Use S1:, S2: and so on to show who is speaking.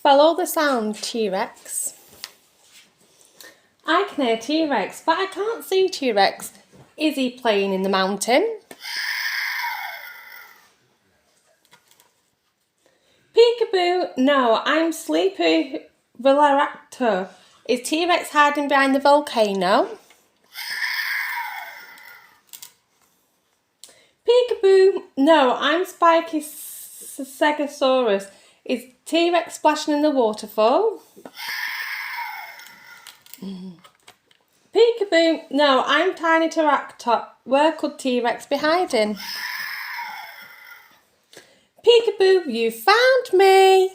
S1: Follow the sound, T.Rex. I can hear T.Rex, but I can't see T.Rex. Is he playing in the mountain? Peekaboo, no, I'm Sleepy Velociraptor. Is T.Rex hiding behind the volcano? Peekaboo, no, I'm Spiky Stegosaurus. Is T-Rex splashing in the waterfall? Peekaboo, no, I'm Tiny Pteranodon. Where could T-Rex be hiding? Peekaboo, you found me!